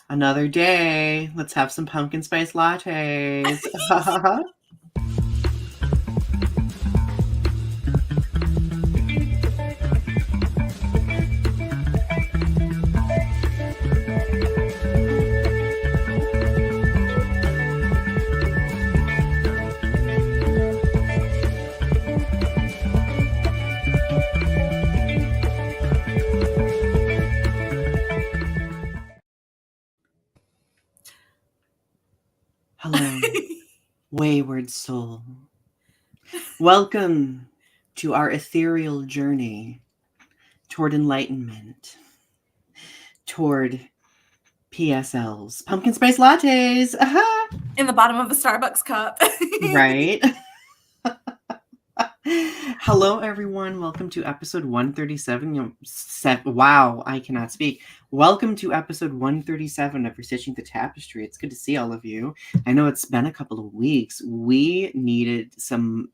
Another day. Let's have some pumpkin spice lattes. Hello, wayward soul. Welcome to our ethereal journey toward enlightenment, toward PSLs, pumpkin spice lattes. In the bottom of the Starbucks cup. Right? Hello, everyone. Welcome to episode 137. Wow, I cannot speak. Welcome to episode 137 of Restitching the Tapestry. It's good to see all of you. I know it's been a couple of weeks. We needed some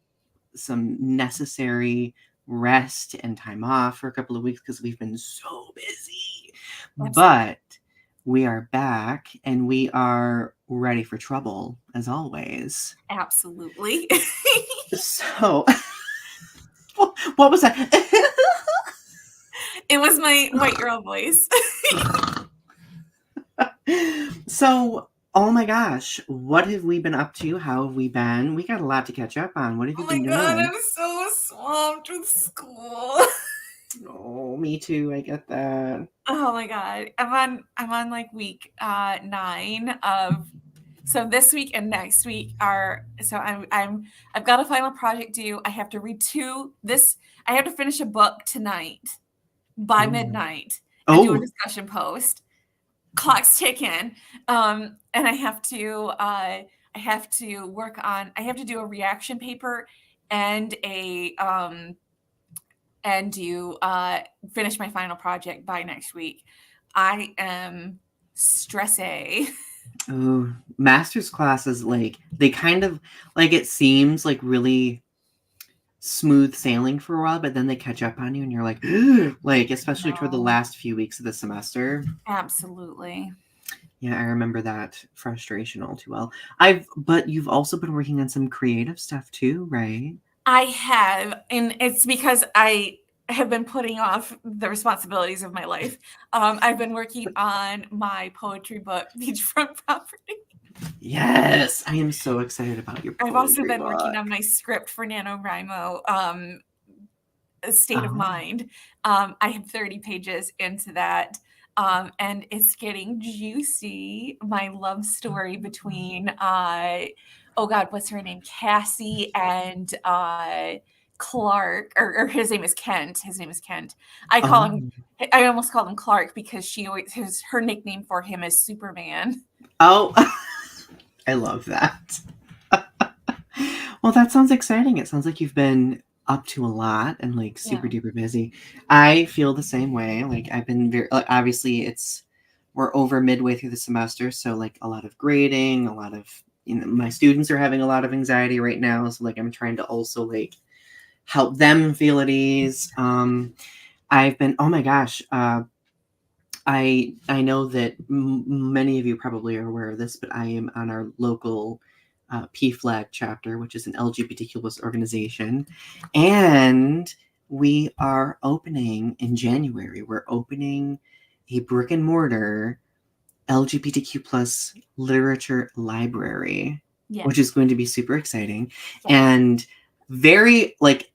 necessary rest and time off for a couple of weeks because we've been so busy. Absolutely. But we are back and we are ready for trouble as always. Absolutely. So what was that? It was my white-girl voice. So, oh my gosh, what have we been up to? How have we been? We got a lot to catch up on. What have you been doing? Oh my god, I'm so swamped with school. Oh, me too. I get that. Oh my god, I'm on like week 9 of. So this week and next week are. So I've got a final project due. I have to read I have to finish a book tonight by midnight and do a discussion post. Clock's ticking, and I have to work on. I have to do a reaction paper and finish my final project by next week. I am stressy. Oh, master's classes, like they kind of like it seems like really smooth sailing for a while, but then they catch up on you and you're like, like especially toward the last few weeks of the semester. Absolutely. Yeah, I remember that frustration all too well. But you've also been working on some creative stuff too, right? I have, and it's because I have been putting off the responsibilities of my life. I've been working on my poetry book, Beachfront Property. Yes, I am so excited about your poetry I've also been book. working on my script for NaNoWriMo, State of Mind. I have 30 pages into that, and it's getting juicy. My love story between, what's her name? Cassie and Clark, or his name is Kent. I almost call him Clark because her nickname for him is Superman. Oh, I love that. Well, that sounds exciting. It sounds like you've been up to a lot and like super duper busy. I feel the same way. Like I've been very, obviously we're over midway through the semester. So like a lot of grading, a lot of, my students are having a lot of anxiety right now. So like, I'm trying to also like help them feel at ease. I've been, oh my gosh. I know that many of you probably are aware of this, but I am on our local PFLAG chapter, which is an LGBTQ plus organization. And we are opening in January, we're opening a brick and mortar LGBTQ plus literature library, which is going to be super exciting. And very like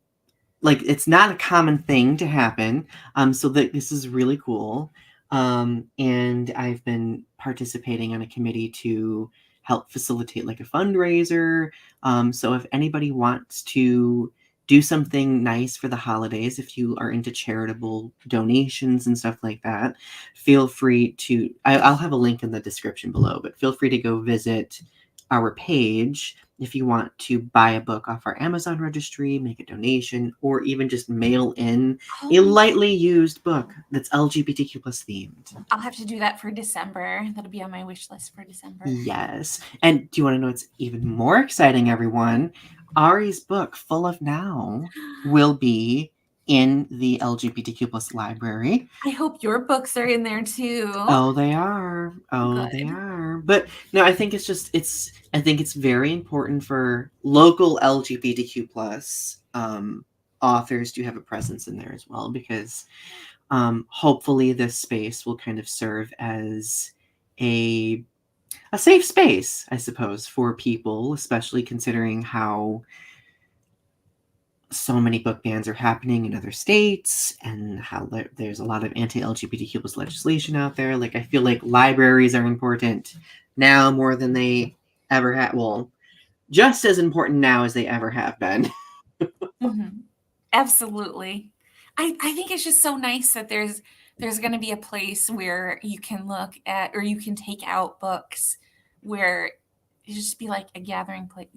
it's not a common thing to happen. So that this is really cool. And I've been participating on a committee to help facilitate like a fundraiser. So if anybody wants to do something nice for the holidays, if you are into charitable donations and stuff like that, feel free to, I'll have a link in the description below, but feel free to go visit our page if you want to buy a book off our Amazon registry, make a donation, or even just mail in a lightly used book that's LGBTQ plus themed. I'll have to do that for December. That'll be on my wish list for December. Yes. And do you want to know what's even more exciting, everyone? Ari's book, Full of Now, will be in the LGBTQ plus library. I hope your books are in there too. Oh, they are. Oh, they Good. are. But no, I think I think it's very important for local LGBTQ plus authors to have a presence in there as well, because hopefully this space will kind of serve as a a safe space, I suppose, for people, especially considering how so many book bans are happening in other states and how there's a lot of anti-LGBTQ plus legislation out there. Like, I feel like libraries are important now more than they ever have. Well, just as important now as they ever have been. Mhm. Absolutely. I think it's just so nice that there's going to be a place where you can look at or you can take out books where it just be like a gathering place.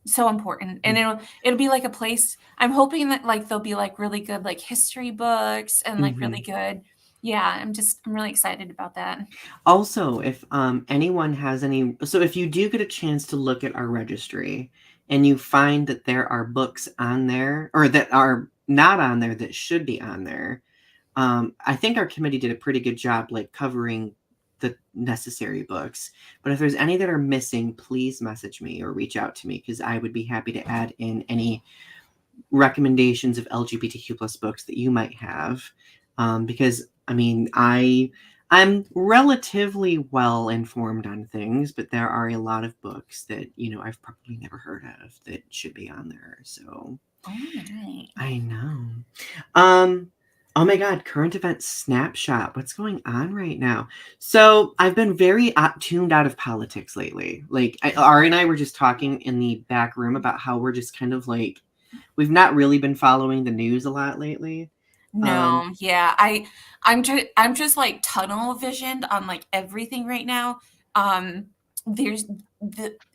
So important. And it'll be like a place. I'm hoping that like there'll be like really good like history books and like really good. Yeah, I'm really excited about that. Also, if anyone has any, so if you do get a chance to look at our registry and you find that there are books on there or that are not on there that should be on there, I think our committee did a pretty good job like covering the necessary books. But if there's any that are missing, please message me or reach out to me, because I would be happy to add in any recommendations of LGBTQ plus books that you might have. Because I mean, I'm relatively well informed on things, but there are a lot of books that, you know, I've probably never heard of that should be on there. So Oh, right. I know. Oh my God, current event snapshot. What's going on right now? So I've been very tuned out of politics lately. Like, Ari and I were just talking in the back room about how we're just kind of like, we've not really been following the news a lot lately. No, yeah. I'm just like tunnel visioned on like everything right now. There's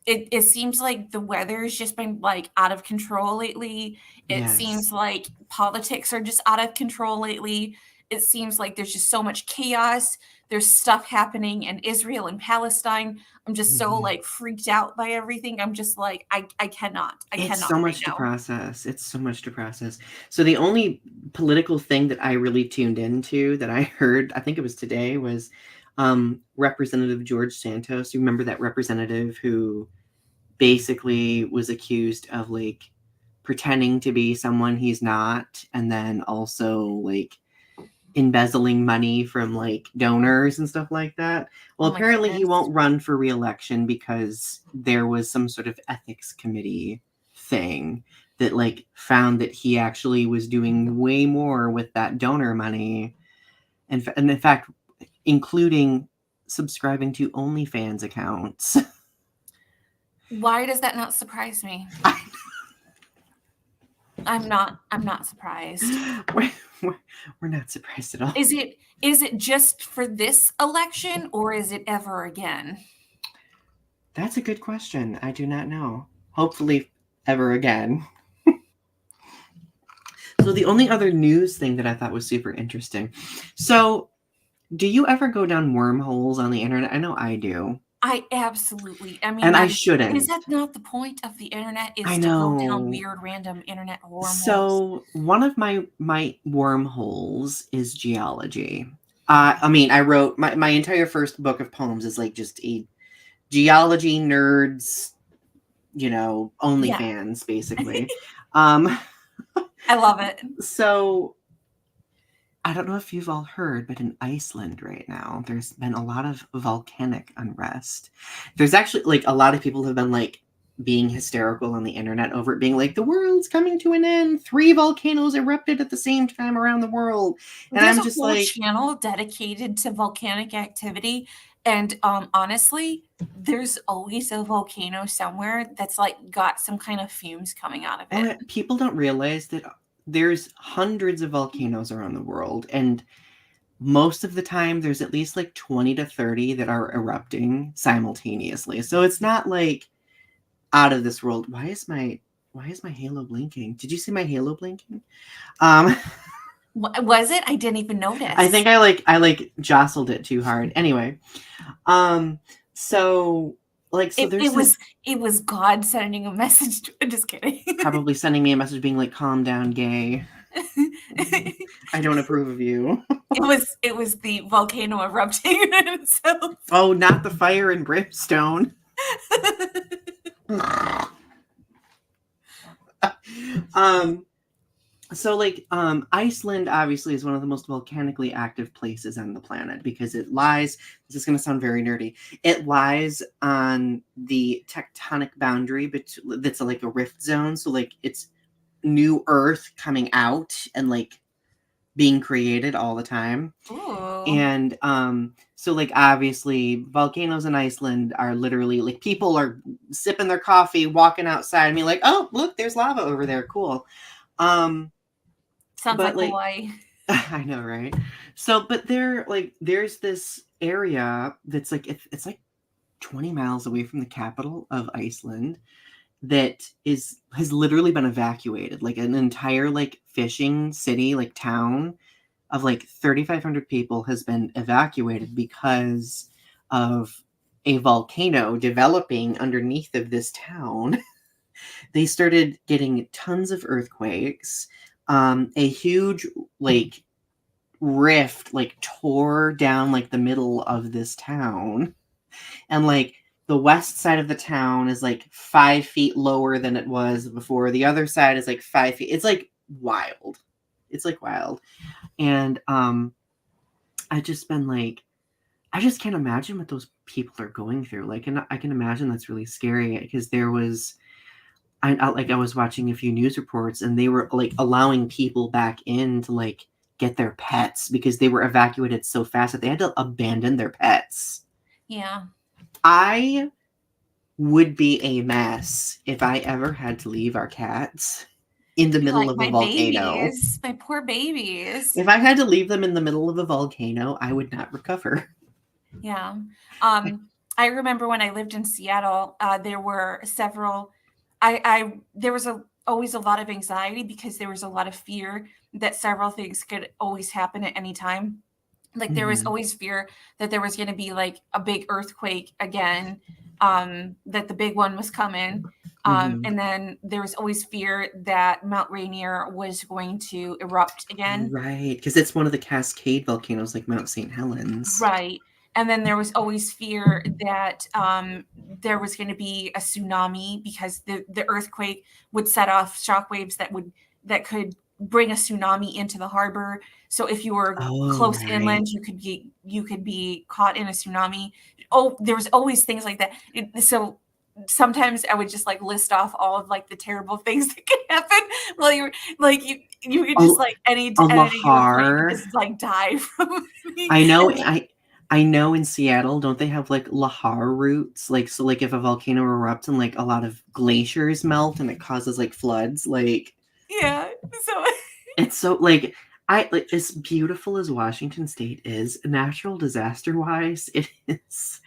it seems like the weather's just been like out of control lately. It Yes. seems like politics are just out of control lately. It seems like there's just so much chaos. There's stuff happening in Israel and Palestine. I'm just so Mhm. like freaked out by everything. I'm just like I cannot. I It's cannot so right much to now. process. It's so much to process. So the only political thing that I really tuned into that I heard, I think it was today, was Representative George Santos. You remember that representative who basically was accused of like pretending to be someone he's not, and then also like embezzling money from like donors and stuff like that. Well, Oh my apparently he goodness. won't run for reelection because there was some sort of ethics committee thing that like found that he actually was doing way more with that donor money, and in fact including subscribing to OnlyFans accounts. Why does that not surprise me? I, I'm not surprised. we're, we're, we're not surprised at all. Is it just for this election or is it ever again? That's a good question. I do not know. Hopefully, ever again. So, the only other news thing that I thought was super interesting. So, do you ever go down wormholes on the internet? I know I do. I absolutely. I mean, And I is shouldn't. that not the point of the internet I is to go down know. weird random internet wormholes? So, one of my wormholes is geology. I mean, I wrote my entire first book of poems is like just a geology nerds, you know, Yeah. OnlyFans, basically. Um, I love it. so I don't know if you've all heard, but in Iceland right now, there's been a lot of volcanic unrest. There's actually like a lot of people have been like being hysterical on the internet over it being like the world's coming to an end. 3 volcanoes erupted at the same time around the world. And There's I'm a just whole like, channel dedicated to volcanic activity, and, honestly, there's always a volcano somewhere that's, like, got some kind of fumes coming out of it. well, people don't realize that there's hundreds of volcanoes around the world, and most of the time there's at least like 20 to 30 that are erupting simultaneously. So it's not like out of this world. Why is my halo blinking? Did you see my halo blinking? Um Was it? I didn't even I notice. think I like jostled it too hard. Anyway, so like so It there's it this was it was God sending a message to just kidding. probably sending me a message being like calm down gay. I don't approve of you. It was the volcano erupting in itself. Oh, not the fire and brimstone. um so like Iceland obviously is one of the most volcanically active places on the planet because it lies, this is going to sound very nerdy, it lies on the tectonic boundary that's like a rift zone, so like it's new earth coming out and like being created all the time. Ooh. And so like obviously volcanoes in Iceland are literally like people are sipping their coffee, walking outside and be like, oh look, there's lava over there, cool. Sounds But like like Hawaii. I know, right? So but there's this area that's like it's like 20 miles away from the capital of Iceland that has literally been evacuated, like an entire like fishing city, like town of like 3,500 people has been evacuated because of a volcano developing underneath of this town. They started getting tons of earthquakes. A huge like rift like tore down like the middle of this town, and like the west side of the town is like 5 feet lower than it was before. The other side is like 5 feet. It's like wild. It's like wild. And I just been like, I just can't imagine what those people are going through. Like, and I can imagine that's really scary because there was, I was watching a few news reports and they were like allowing people back in to like get their pets because they were evacuated so fast that they had to abandon their pets. Yeah. I would be a mess if I ever had to leave our cats in the middle Like of a my volcano. babies, my poor babies. If I had to leave them in the middle of a volcano, I would not recover. Yeah. I remember when I lived in Seattle, there were several. There was always a lot of anxiety because there was a lot of fear that several things could always happen at any time. Like there was Mhm. always fear that there was going to be like a big earthquake again, that the big one was coming. Mhm. And then there was always fear that Mount Rainier was going to erupt again. Right, because it's one of the Cascade volcanoes like Mount St. Helens. Right. And then there was always fear that there was going to be a tsunami because the earthquake would set off shockwaves that could bring a tsunami into the harbor. So if you were Oh, close right. inland, you could be caught in a tsunami. Oh, there was always things like that. So sometimes I would just like list off all of like the terrible things that could happen while you're like you could A, just like any a at any given point you lahar. just like die from I know. I know in Seattle, don't they have like lahar roots? Like so, like if a volcano erupts and like a lot of glaciers melt and it causes like floods, like yeah. So it's so like I like as beautiful as Washington State is, natural disaster wise, it is.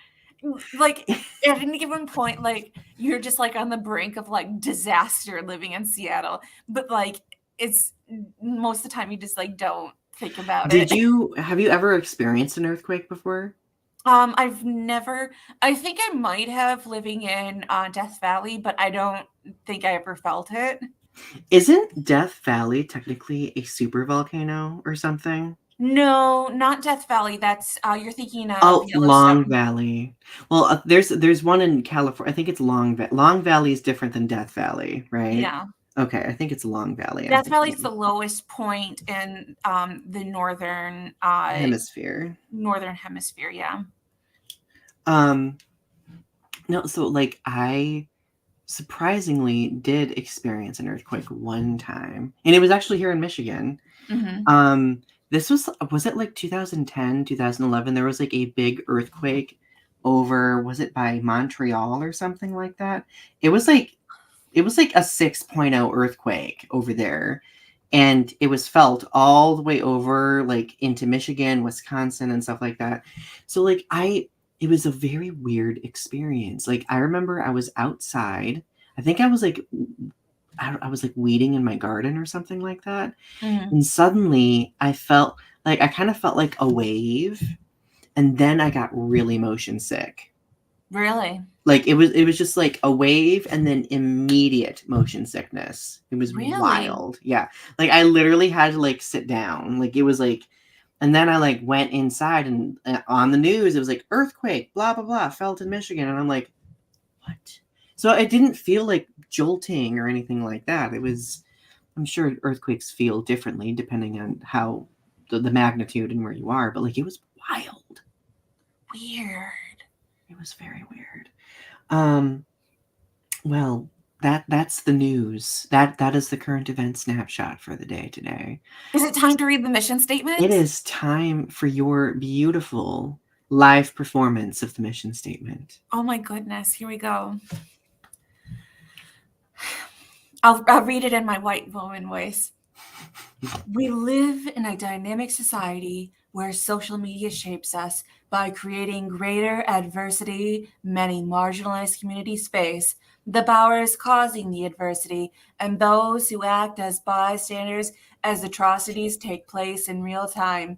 like at any given point, like you're just like on the brink of like disaster living in Seattle. But like it's most of the time you just like don't think about it. Have you ever experienced an earthquake before? I've never I think I might have living in Death Valley, but I don't think I ever felt it. Isn't Death Valley technically a super volcano or something? No, not Death Valley. That's you're thinking of Oh, Long Yellowstone. Valley. Well, there's one in California. I think it's Long Valley is different than Death Valley, right? Yeah. Okay, I think it's Long Valley. I'm Death thinking Valley is of. the lowest point in the Hemisphere. northern hemisphere. Yeah. Um, no, so like I surprisingly did experience an earthquake one time, and it was actually here in Michigan. Hmm. Um, this was it like 2010, 2011? There was like a big earthquake over, was it by Montreal or something like that? It was like it was like a 6.0 earthquake over there. And it was felt all the way over like into Michigan, Wisconsin, and stuff like that. So like it was a very weird experience. Like I remember I was outside. I think I was like I was like weeding in my garden or something like that. Hmm. And suddenly I kind of felt like a wave. And then I got really motion sick. Really? Like it was just like a wave and then immediate motion sickness. It was Really? wild. Yeah. Like I literally had to like sit down. Like it was like, and then I like went inside and on the news it was like earthquake, blah blah blah, felt in Michigan, and I'm like, what? So it didn't feel like jolting or anything like that. It was, I'm sure earthquakes feel differently depending on how the magnitude and where you are, but like it was wild. Weird. It was very weird. Well, that's the news. That is the current event snapshot for the day today. Is it time to read the mission It statement? is time for your beautiful live performance of the mission statement. Oh my goodness. Here we go. I'll read it in my white woman voice. We live in a dynamic society where social media shapes us by creating greater adversity many marginalized communities face. The powers causing the adversity and those who act as bystanders as atrocities take place in real time.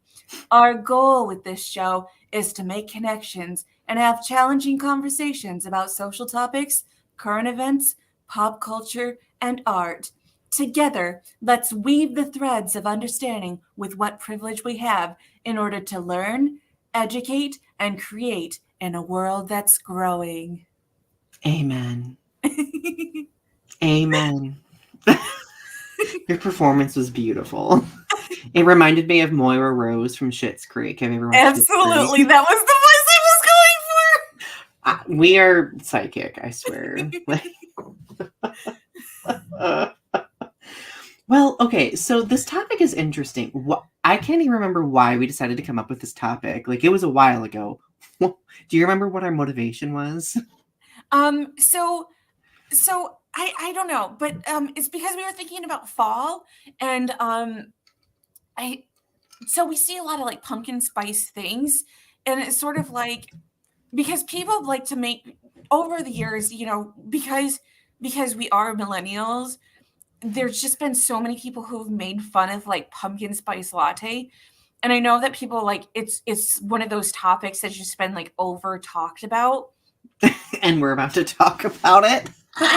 Our goal with this show is to make connections and have challenging conversations about social topics, current events, pop culture, and art. Together, let's weave the threads of understanding with what privilege we have in order to learn, educate, and create in a world that's growing. Amen. Amen. Your performance was beautiful. It reminded me of Moira Rose from Schitt's Creek. Have you ever watched Schitt's Creek? Absolutely. That was the voice I was going for. We are psychic, I swear. Well, okay, so this topic is interesting. I can't even remember why we decided to come up with this topic. Like it was a while ago. Do you remember what our motivation was? So I don't know, but it's because we were thinking about fall, and I so we see a lot of like pumpkin spice things, and it's sort of like because people like to make over the years, because we are millennials, there's just been so many people who've made fun of like pumpkin spice latte. And I know that people like it's one of those topics that's just been like over talked about. And we're about to talk about it. But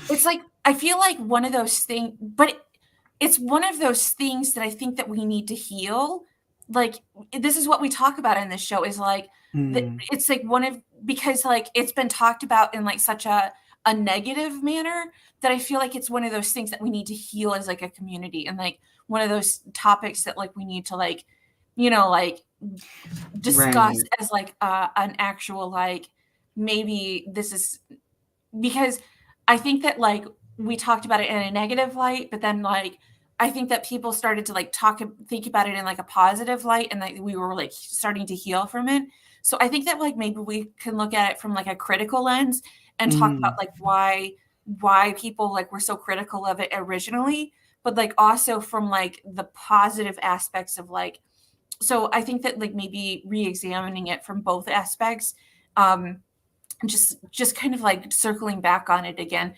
it's like I feel like one of those things, but it's one of those things that I think that we need to heal. Like this is what we talk about in this show is like it's like one of because like it's been talked about in like such a negative manner that I feel like it's one of those things that we need to heal as like a community and like one of those topics that like we need to like like discuss Right. as like an actual like maybe this is because I think that like we talked about it in a negative light, but then like I think that people started to like think about it in like a positive light, and like we were like starting to heal from it. So I think that like maybe we can look at it from like a critical lens and talk about like why people like were so critical of it originally, but like also from like the positive aspects of like. So I think that like maybe re-examining it from both aspects. Just kind of like circling back on it again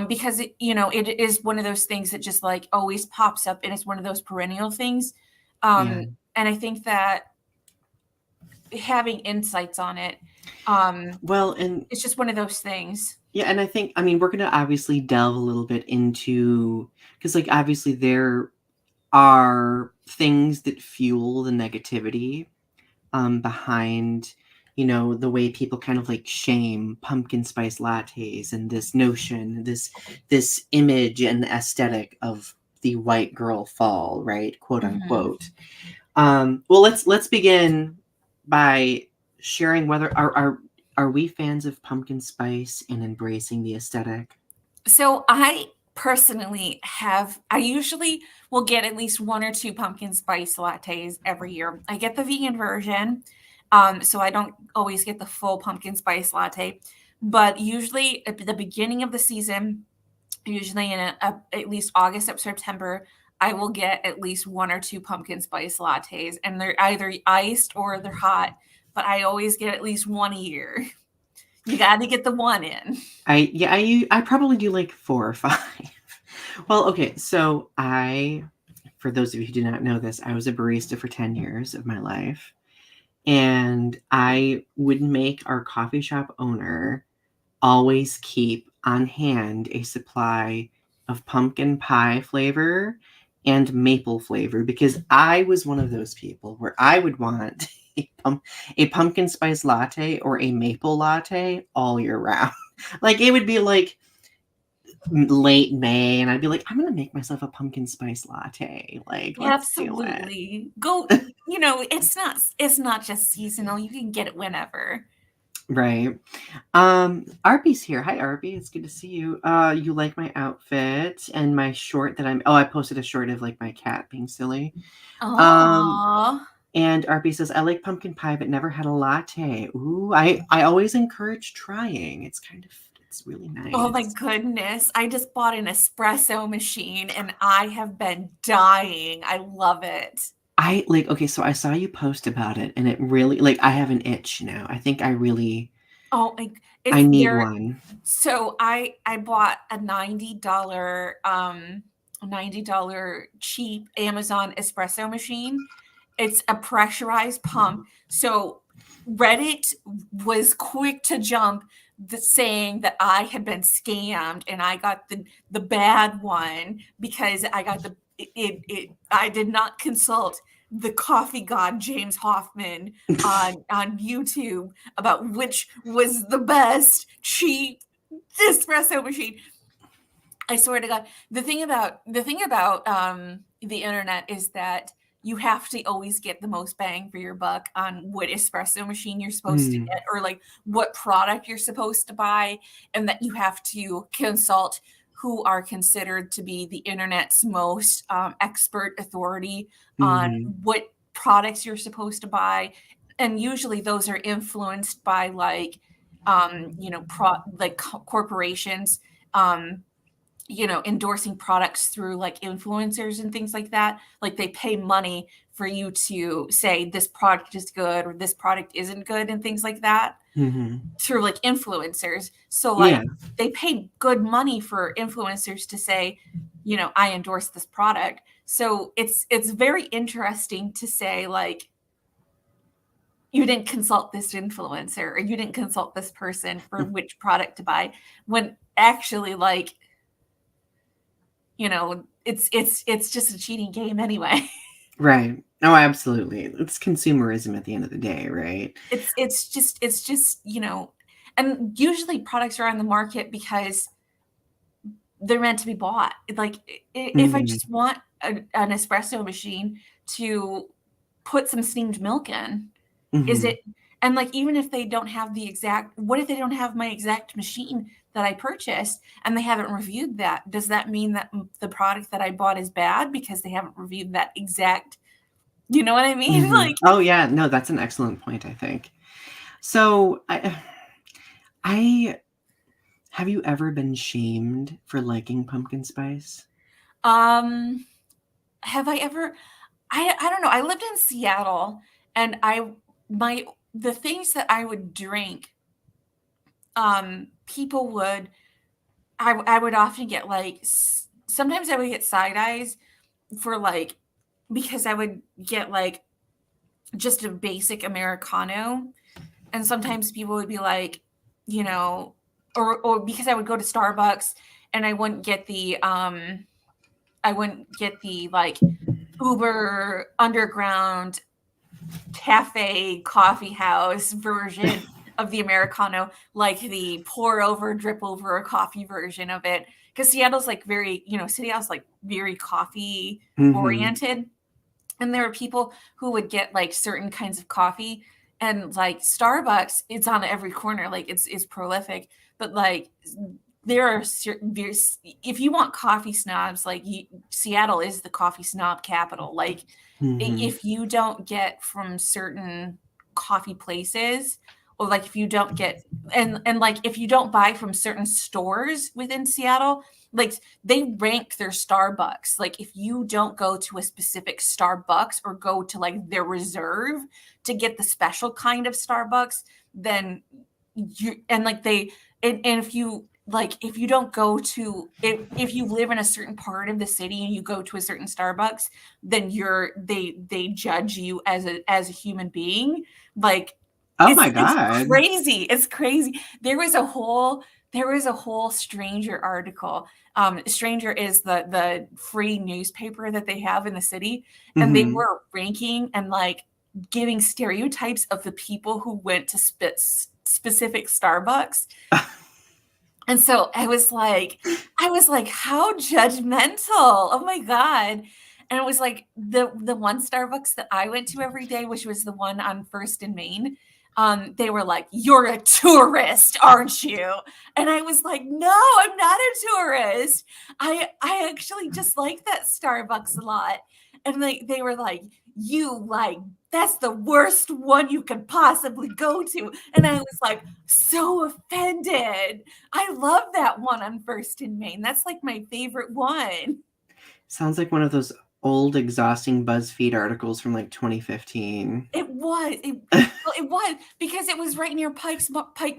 because it is one of those things that just like always pops up and it's one of those perennial things Yeah. and I think that having insights on it Well, and it's just one of those things. yeah, and I mean, we're going to obviously delve a little bit into because like obviously there are things that fuel the negativity behind the way people kind of like shame pumpkin spice lattes and this notion, this image and the aesthetic of the white girl fall, right, quote Mhm. unquote. Well, let's begin by sharing whether are we fans of pumpkin spice and embracing the aesthetic? So I usually will get at least one or two pumpkin spice lattes every year. I get the vegan version, so I don't always get the full pumpkin spice latte. But usually at the beginning of the season, usually in at least August up September, I will get at least one or two pumpkin spice lattes, and they're either iced or they're hot. But I always get at least one a year. You got to get the one in. I probably do like 4 or 5. Well, okay, so for those of you who do not know this, I was a barista for 10 years of my life. And I would make our coffee shop owner always keep on hand a supply of pumpkin pie flavor and maple flavor, because I was one of those people where I would want a pumpkin spice latte or a maple latte all year round. Like it would be like late May, and I'd be like, I'm gonna make myself a pumpkin spice latte. Like, let's do it. Absolutely. Go, it's not just seasonal. You can get it whenever. Right. Arby's here. Hi, Arby. It's good to see you. You like my outfit and my short that I posted a short of like my cat being silly. Um, Oh, and Arby says, I like pumpkin pie, but never had a latte. Ooh, I always encourage trying. It's really oh my nice. goodness. I just bought an espresso machine and I have been dying. I love it. I like, okay, so I saw you post about it and it really, like, I have an itch now. I think Oh, like I it's need there. one. So I bought a $90 cheap Amazon espresso machine. It's a pressurized pump. So Reddit was quick to jump saying that I had been scammed and I got the bad one because I got I did not consult the coffee god James Hoffman on YouTube about which was the best cheap espresso machine. I swear to God, the thing about the internet is that you have to always get the most bang for your buck on what espresso machine you're supposed to Mm, get, or like what product you're supposed to buy, and that you have to consult who are considered to be the internet's most expert authority on mhm, what products you're supposed to buy, and usually those are influenced by like corporations. Um, endorsing products through like influencers and things like that. Like they pay money for you to say this product is good or this product isn't good and things like that mhm. through like influencers. So Yeah, like they pay good money for influencers to say, I endorse this product. So it's very interesting to say like you didn't consult this influencer or you didn't consult this person for which product to buy when actually like it's just a cheating game anyway. right. Oh, absolutely. It's consumerism at the end of the day, right? It's just and usually products are on the market because they're meant to be bought. Like if I Mhm, just want an espresso machine to put some steamed milk in, is mhm. it and like even if they don't have the exact what if they don't have my exact machine that I purchased and they haven't reviewed that? Does that mean that the product that I bought is bad because they haven't reviewed that exact, you know what I mean? Mhm. Like Oh, yeah, no, that's an excellent point, I think. So, I have you ever been shamed for liking pumpkin spice? um have I ever I don't know. I lived in Seattle and my the things that I would drink, people would I would often get like sometimes I would get side eyes for like because I would get like just a basic Americano, and sometimes people would be like, you know, or because I would go to Starbucks and I wouldn't get the like Uber underground cafe coffee house version of the Americano, like the pour over, drip over coffee version of it. Because Seattle's like very, Seattle's like very coffee Mhm, oriented. And there are people who would get like certain kinds of coffee and like Starbucks, it's on every corner, like it's prolific, but like there are certain if you want coffee snobs, like Seattle is the coffee snob capital. Like mhm, if you don't get from certain coffee places, or like if you don't get and like if you don't buy from certain stores within Seattle, like they rank their Starbucks. Like if you don't go to a specific Starbucks or go to like their reserve to get the special kind of Starbucks, then you and like they and if you like if you don't go to if you live in a certain part of the city and you go to a certain Starbucks, then they judge you as a human being. Like Oh my it's God. crazy. It's crazy. There was a whole Stranger article. Stranger is the free newspaper that they have in the city, and they Hmm. were ranking and like giving stereotypes of the people who went to specific Starbucks. And so I was like, how judgmental. Oh my God. And it was like the one Starbucks that I went to every day, which was the one on First and Main. They were like, "You're a tourist, aren't you?" And I was like, "No, I'm not a tourist. I actually just like that Starbucks a lot." And they were like, "You like that's the worst one you could possibly go to." And I was like, so offended. I love that one on First and Main. That's like my favorite one. Sounds like one of those old, exhausting BuzzFeed articles from like 2015. It was. Well, it was because it was right near Pike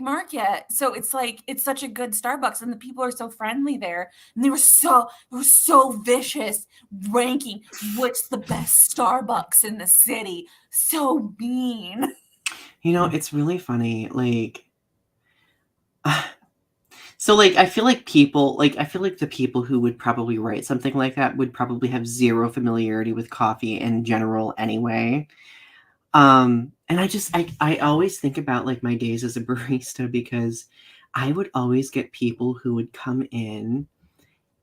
Market. So it's like it's such a good Starbucks, and the people are so friendly there. And they were so vicious, ranking what's the best Starbucks in the city. So mean. You know, it's really funny. Like, so like I feel like the people who would probably write something like that would probably have zero familiarity with coffee in general anyway. And I always think about like my days as a barista because I would always get people who would come in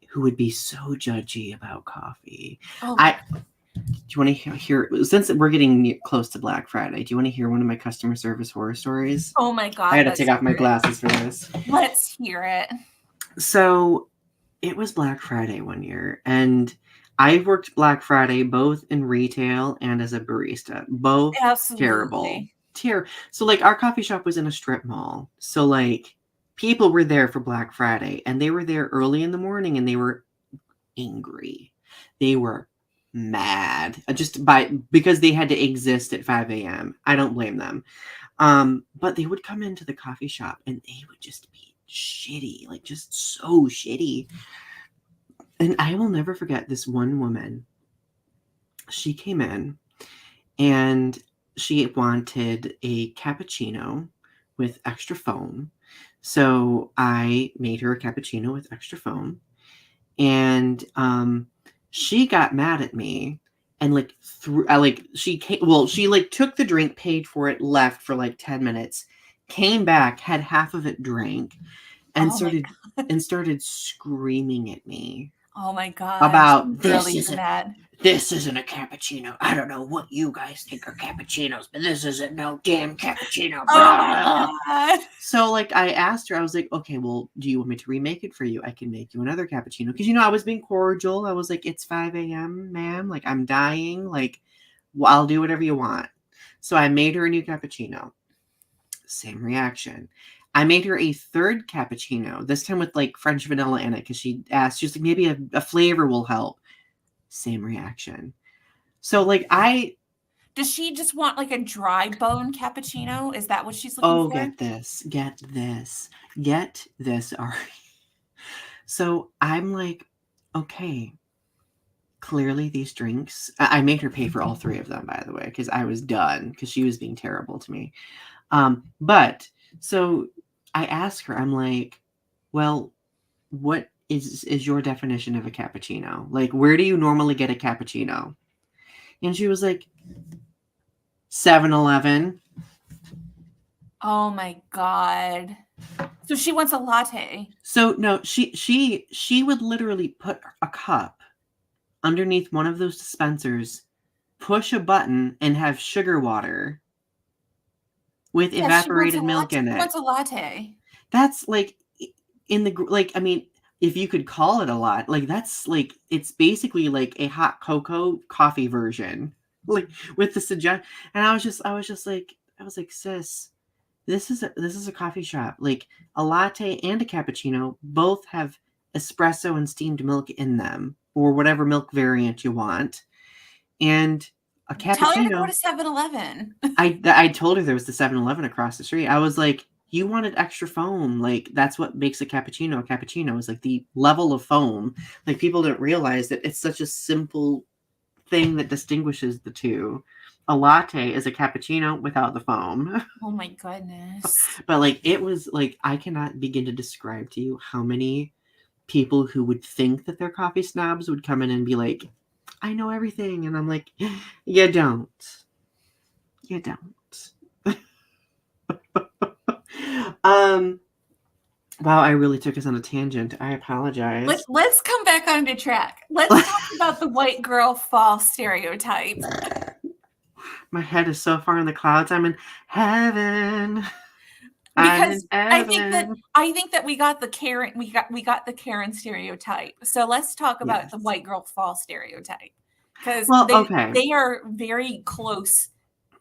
who would be so judgy about coffee. Oh my I Do you want to hear since we're getting close to Black Friday, do you want to hear one of my customer service horror stories? Oh my I God, had to take off my glasses for this. let's hear it. So it was Black Friday one year, and I worked Black Friday both in retail and as a barista. Both terrible. Absolutely. So like our coffee shop was in a strip mall. So like people were there for Black Friday, and they were there early in the morning, and they were angry. They were mad because they had to exist at 5 a.m. I don't blame them. But they would come into the coffee shop and they would just be shitty, like just so shitty. And I will never forget this one woman. She came in and she wanted a cappuccino with extra foam. So I made her a cappuccino with extra foam. And she got mad at me and like she like took the drink, paid for it, left for like 10 minutes, came back, had half of it drank, and Oh my started screaming at me Oh my God. about She really is mad. this isn't a cappuccino. I don't know what you guys think are cappuccinos, but this isn't no damn cappuccino. Oh my Blah. God. So like I asked her, I was like, okay, well, do you want me to remake it for you? I can make you another cappuccino. Because I was being cordial. I was like, it's 5 a.m., ma'am. Like I'm dying. Like, well, I'll do whatever you want. So I made her a new cappuccino. Same reaction. I made her a third cappuccino, this time with like French vanilla in it, because she asked, she's like, maybe a flavor will help. Same reaction. So like Does she just want like a dry bone cappuccino? Is that what she's looking for? get this, Ari. So I'm like, okay, clearly these drinks, I made her pay for all three of them, by the way, because I was done, because she was being terrible to me. But so I asked her, I'm like, well, what is your definition of a cappuccino? Like, where do you normally get a cappuccino? And she was like, 7-Eleven. Oh my God. So she wants a latte. So no, she would literally put a cup underneath one of those dispensers, push a button, and have sugar water with evaporated milk in She it. wants a latte. That's like I mean, if you could call it a lot, like that's like it's basically like a hot cocoa coffee version, like with the suggest. And I was just like, sis, this is a coffee shop. Like a latte and a cappuccino both have espresso and steamed milk in them, or whatever milk variant you want, and a Tell her to go cappuccino. to 7-Eleven. I told her there was the 7-Eleven across the street. I was like, you wanted extra foam. Like, that's what makes a cappuccino. A cappuccino is like the level of foam. Like, people don't realize that it's such a simple thing that distinguishes the two. A latte is a cappuccino without the foam. Oh my goodness. But like, it was like, I cannot begin to describe to you how many people who would think that they're coffee snobs would come in and be like, I know everything. And I'm like, you don't. You don't. Wow, I really took us on a tangent. I apologize. Let's come back onto track. Let's talk about the white girl fall stereotype. My head is so far in the clouds. I'm in heaven. Because I think that we got the Karen stereotype. So let's talk about the white girl fall stereotype, because they are very close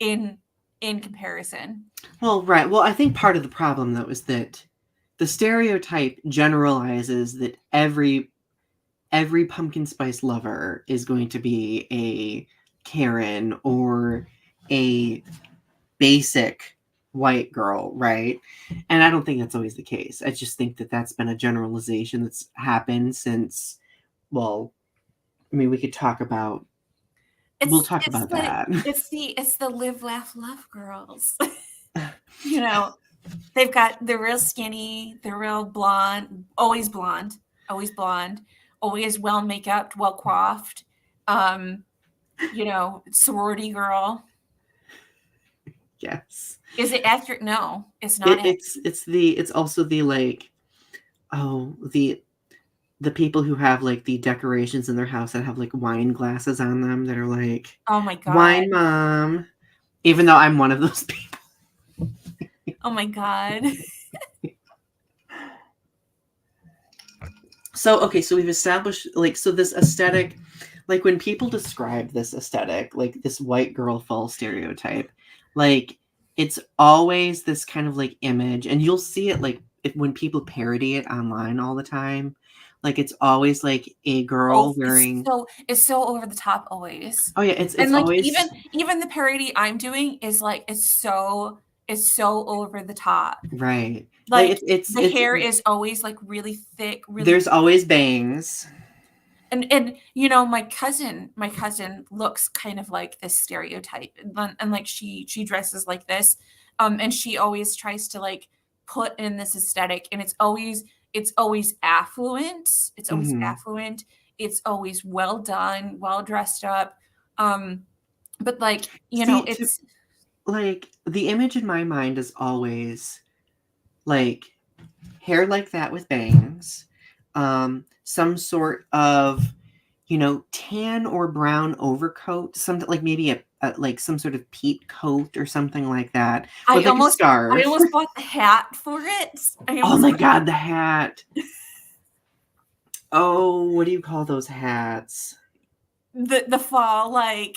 in comparison. Well, right. Well, I think part of the problem though is that the stereotype generalizes that every pumpkin spice lover is going to be a Karen or a basic white girl, right? And I don't think that's always the case. I just think that that's been a generalization that's happened since, well, I mean, we could talk about, we'll talk about that. It's the live, laugh, love girls. You know, they're real skinny, they're real blonde, always blonde, always well make-upped, well coiffed. You know, sorority girl. Yes. Is it accurate? No, it's not. It's also the like, oh, the people who have like the decorations in their house that have like wine glasses on them that are like, oh my God, wine mom. Even though I'm one of those people. Oh my God. So, okay, so we've established, like, so this aesthetic, like when people describe this aesthetic, like this white girl fall stereotype, like it's always this kind of like image, and you'll see it like when people parody it online all the time. Like it's always like a girl wearing. It's so over the top always. Oh yeah, it's like always even the parody I'm doing is like it's so over the top. Right. Like the hair is always like really thick. There's always bangs. And you know, my cousin looks kind of like this stereotype, and like she dresses like this, and she always tries to like put in this aesthetic, and it's always affluent. It's always affluent. It's always well done, well dressed up. But like, you know, it's like the image in my mind is always like hair like that with bangs, some sort of, you know, tan or brown overcoat, something like maybe a like some sort of peat coat or something like that. With like a scarf. I almost bought the hat for it. Oh my God, the hat. Oh, what do you call those hats? The fall, like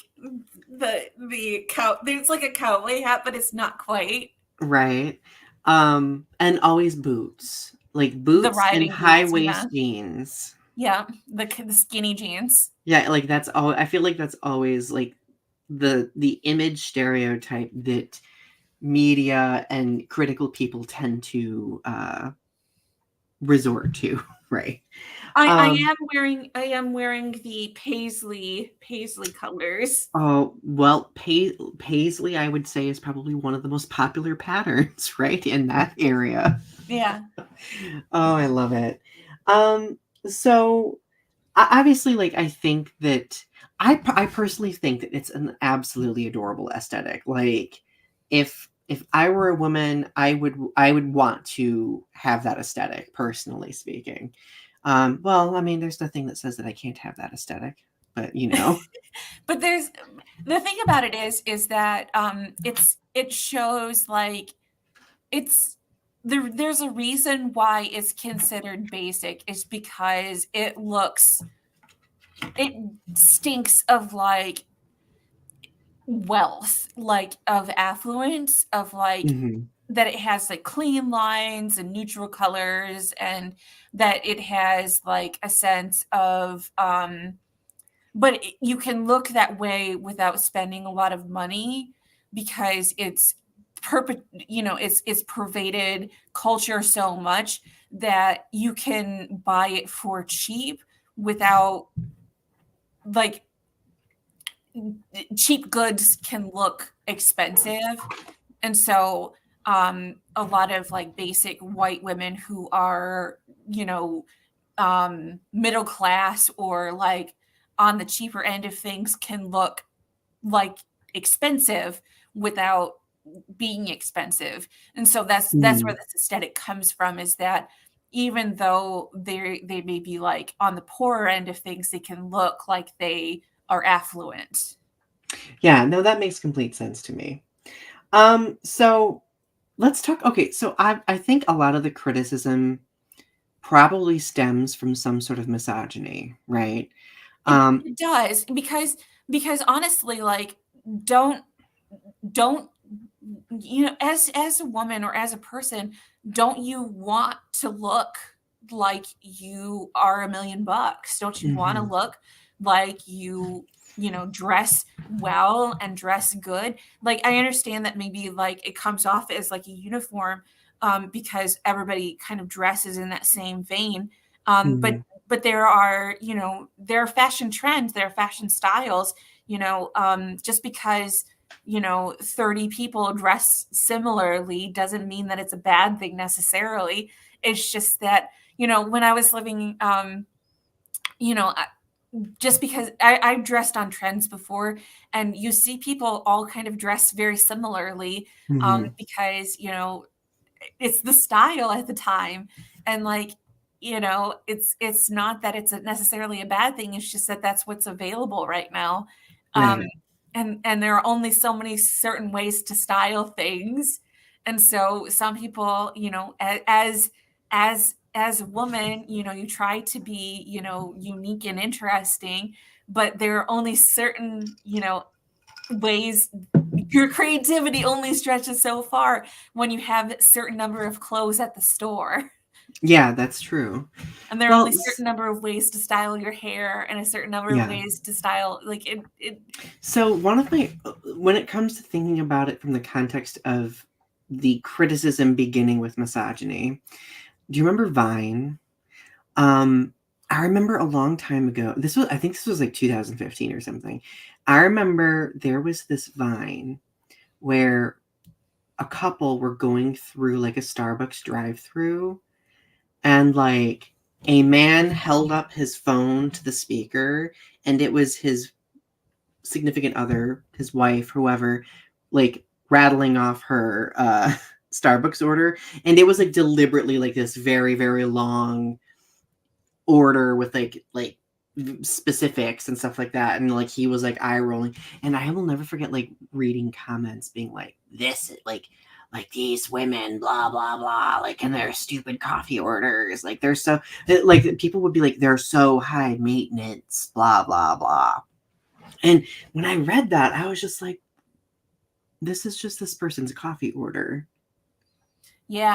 the cow. There's like a cowboy hat, but it's not quite. Right. And always boots. Like boots and high waist jeans. Yeah, the skinny jeans. Yeah, like that's all. I feel like that's always like the image stereotype that media and critical people tend to resort to, right? I am wearing the paisley colors. Oh well, paisley I would say is probably one of the most popular patterns, right, in that area. Yeah. Oh, I love it. So obviously, like I think that I personally think that it's an absolutely adorable aesthetic. Like if I were a woman, I would want to have that aesthetic, personally speaking. Well, I mean, there's nothing that says that I can't have that aesthetic, but you know. But there's the thing about it is that it shows like there's a reason why it's considered basic, is because it stinks of like wealth, like of affluence, of like that it has like clean lines and neutral colors, and that it has like a sense of but you can look that way without spending a lot of money, because it's it's pervaded culture so much that you can buy it for cheap without, like, cheap goods can look expensive. And so a lot of like basic white women who are, middle class or like on the cheaper end of things can look like expensive without being expensive. And so that's where Mm. this aesthetic comes from, is that even though they may be like on the poorer end of things, they can look like they are affluent. Yeah, no, that makes complete sense to me. So let's talk. Okay, so I think a lot of the criticism probably stems from some sort of misogyny, right? Um, It does, because honestly, like, don't don't as a woman or as a person, don't you want to look like you are $1,000,000? Don't you want to mhm, look like dress well and dress good? Like, I understand that maybe like it comes off as like a uniform, because everybody kind of dresses in that same vein. But mhm, there are fashion trends, there are fashion styles. Just because 30 people dress similarly doesn't mean that it's a bad thing necessarily. It's just that, when I was living, you know, I- just because I've dressed on trends before, and you see people all kind of dress very similarly, mhm. because, it's the style at the time. And like, it's not that it's necessarily a bad thing. It's just that that's what's available right now. Um, Right. and there are only so many certain ways to style things. And so some people, as a woman, you try to be, unique and interesting, but there are only certain, ways. Your creativity only stretches so far when you have a certain number of clothes at the store. Yeah, that's true. And there are only Well, a certain number of ways to style your hair and a certain number of yeah. ways to style, like, it So one of my when it comes to thinking about it from the context of the criticism beginning with misogyny, do you remember Vine? Um, I remember a long time ago. I think this was like 2015 or something. I remember there was this Vine where a couple were going through like a Starbucks drive-through, and like a man held up his phone to the speaker, and it was his significant other, his wife, whoever, like rattling off her Starbucks order, and it was like deliberately like this very very long order with like specifics and stuff like that, and like he was like eye rolling, and I will never forget like reading comments being like this like these women blah blah blah like and their stupid coffee orders like they're so like people would be like they're so high maintenance blah blah blah. And when I read that, I was just like, this is just this person's coffee order.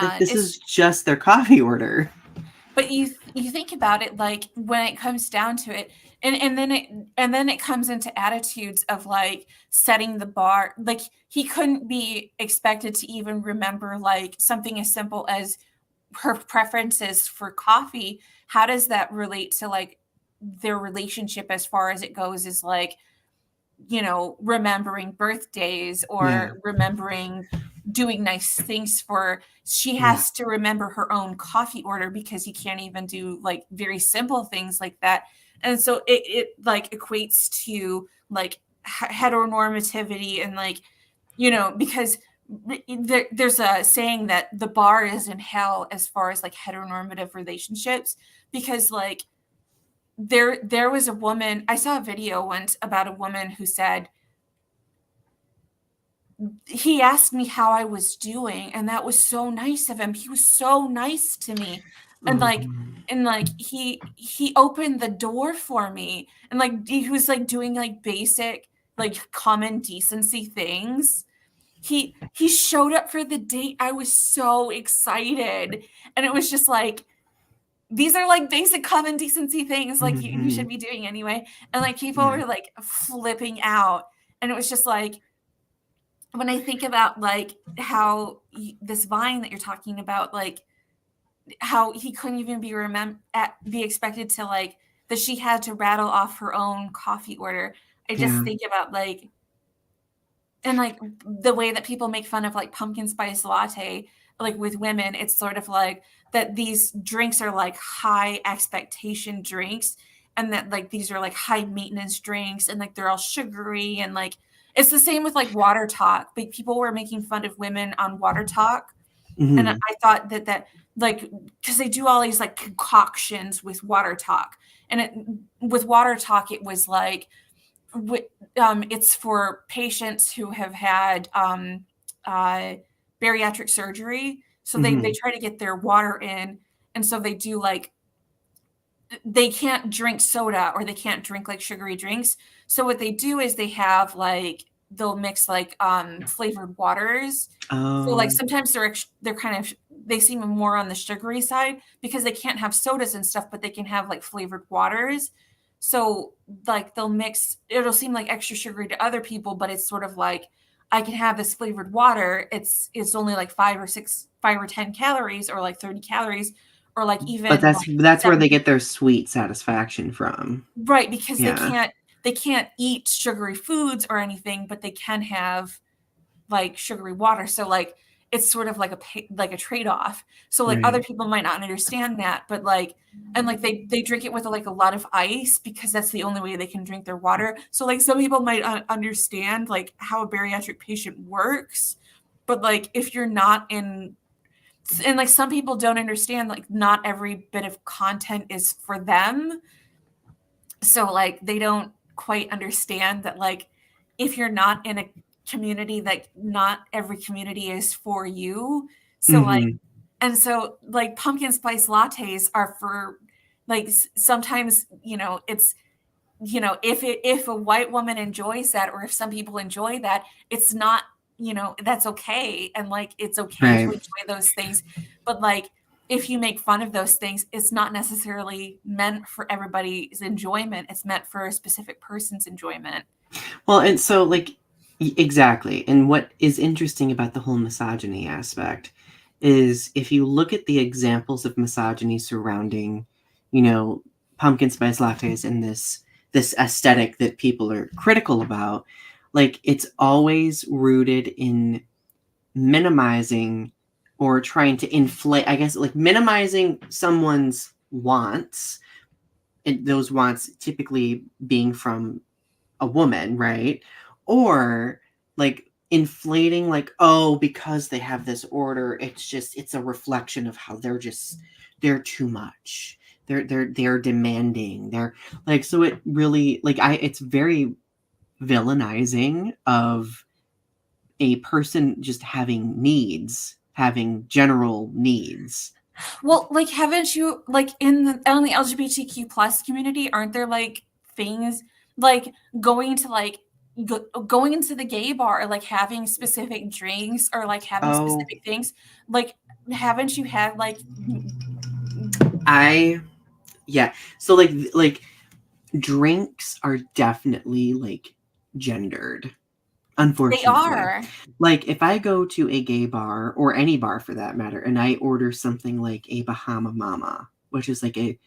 Like, yeah, this is just their coffee order. but you think about it, like, when it comes down to it, and then it comes into attitudes of like setting the bar. Like, he couldn't be expected to even remember like something as simple as her preferences for coffee. How does that relate to like their relationship, as far as it goes, is like, remembering birthdays Yeah, or remembering doing nice things for. She yeah, has to remember her own coffee order because he can't even do like very simple things like that. And so it like equates to like heteronormativity, and like, because there's a saying that the bar is in hell as far as like heteronormative relationships, because like there was a woman. I saw a video once about a woman who said, he asked me how I was doing, and that was so nice of him. He was so nice to me. And like mhm, he opened the door for me, and like he was like doing like basic like common decency things. He showed up for the date. I was so excited. And it was just like, these are like basic common decency things like you should mhm. be doing anyway. And like people Yeah, were like flipping out. And it was just like, when I think about like how this vine that you're talking about, like how he couldn't even be expected to like that she had to rattle off her own coffee order. I just Yeah. think about like and like the way that people make fun of like pumpkin spice latte, like with women, it's sort of like that these drinks are like high expectation drinks, and that like these are like high maintenance drinks, and like they're all sugary, and like it's the same with like water talk. Like people were making fun of women on water talk, and I Hmm. thought that like because they do all these like concoctions with water talk, and with water talk it was like it's for patients who have had uh, bariatric surgery. So they Hmm. try to get their water in, and so they do like they can't drink soda or they can't drink like sugary drinks. So what they do is they have like they'll mix like flavored waters. So like Oh, sometimes they're kind of they seem more on the sugary side because they can't have sodas and stuff, but they can have like flavored waters. So like they'll mix it'll seem like extra sugary to other people, but it's sort of like I can have this flavored water. It's only like 5 or 10 calories or like 30 calories or like but even that's where they 70. get their sweet satisfaction from. Right, because Yeah. they can't eat sugary foods or anything, but they can have like sugary water. So like it's sort of like like a trade-off. So like other Right. people might not understand that, but like and like they drink it with like a lot of ice because that's the only way they can drink their water. So like some people might understand like how a bariatric patient works, but like if you're not in and like some people don't understand like not every bit of content is for them, so like they don't quite understand that like if you're not in a community that not every community is for you, so like Hmm. and so like pumpkin spice lattes are for like sometimes it's if a white woman enjoys that or if some people enjoy that, it's not that's okay, and like it's okay to Right. enjoy those things, but like if you make fun of those things, it's not necessarily meant for everybody's enjoyment. It's meant for a specific person's enjoyment. Well, and so like exactly. And what is interesting about the whole misogyny aspect is if you look at the examples of misogyny surrounding, you know, pumpkin spice lattes and this aesthetic that people are critical about, like it's always rooted in minimizing or trying to inflate, I guess, like minimizing someone's wants, and those wants typically being from a woman, right? Or like inflating, like, oh, because they have this order, it's a reflection of how they're too much. They're demanding. They're like, so it really like it's very villainizing of a person just having needs, having general needs. Well, like haven't you like in the on the LGBTQ plus community, aren't there like things like going to like going into the gay bar or like having specific drinks or like having Oh, specific things? Like haven't you had like I yeah. So like drinks are definitely like gendered, they unfortunately. are. Like if I go to a gay bar or any bar for that matter and I order something like a Bahama Mama, which is like a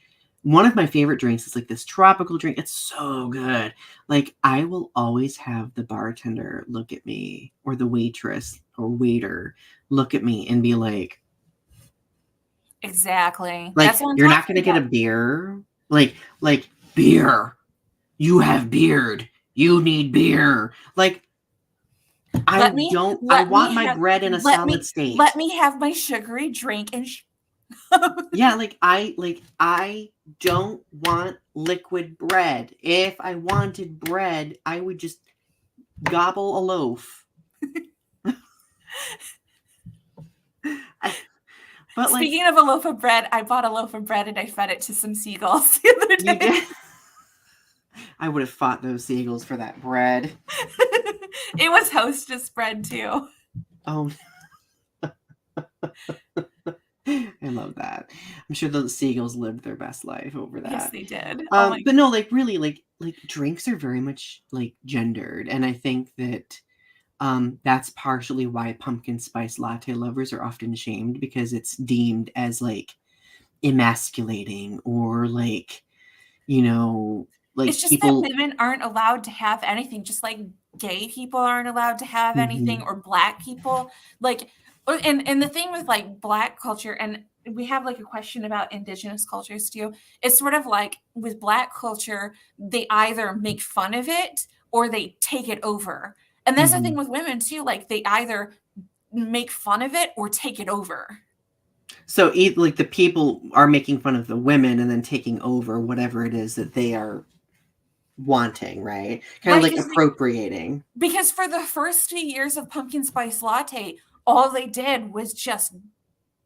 one of my favorite drinks, is like this tropical drink. It's so good. Like I will always have the bartender look at me or the waitress or waiter look at me and be Exactly. like That's what I'm you're not talking going to get a about. beer? Like beer. You have beard. You need beer. Like Let me I let want me my have bread in a solid let state. me have my sugary drink and Yeah, I don't want liquid bread. If I wanted bread, I would just gobble a loaf. I, but like Speaking of a loaf of bread, I bought a loaf of bread and I fed it to some seagulls the other you day. did, I would have fought those seagulls for that bread. It was hostess bread too. Oh, I love that. I'm sure those seagulls lived their best life over Yes, that. they did. Oh my But no, like really, like drinks are very much like gendered, and I think that That's partially why pumpkin spice latte lovers are often shamed, because it's deemed as like emasculating, or like, you know, It's like just that people. women aren't allowed to have anything, just like gay people aren't allowed to have anything, Mhm, or black people. Like, and the thing with like black culture, and we have like a question about indigenous cultures too. It's sort of like with black culture, they either make fun of it or they take it over. And that's the thing mhm. with women too. Like they either make fun of it or take it over. So, like, the people are making fun of the women and then taking over whatever it is that they are wanting, right? Kind of Right. like appropriating. Because for the first 2 years of pumpkin spice latte, all they did was just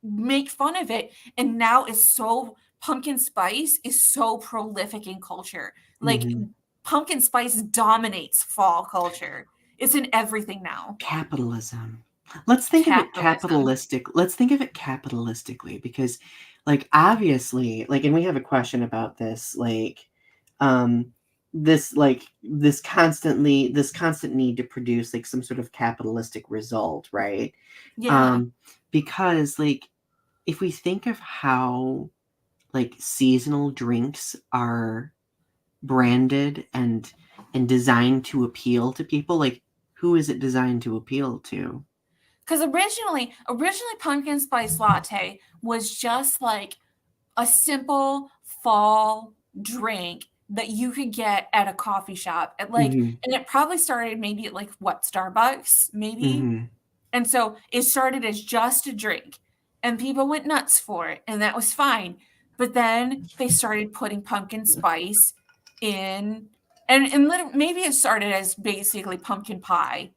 make fun of it. And now it's so pumpkin spice is so prolific in culture. Like Mhm. pumpkin spice dominates fall culture. It's in everything now. Capitalism. Let's think of it Capitalism. capitalistic. Let's think of it capitalistically, because, like, obviously, like, and we have a question about this, um, this constant need to produce like some sort of capitalistic result, right? Yeah. Um, because, like, if we think of how like seasonal drinks are branded and designed to appeal to people, like, who is it designed to appeal to? Because originally pumpkin spice latte was just like a simple fall drink that you could get at a coffee shop at like, Mhm, and it probably started maybe at like what, Starbucks maybe. mhm, And so it started as just a drink and people went nuts for it and that was fine. But then they started putting pumpkin spice in, and maybe it started as basically pumpkin pie.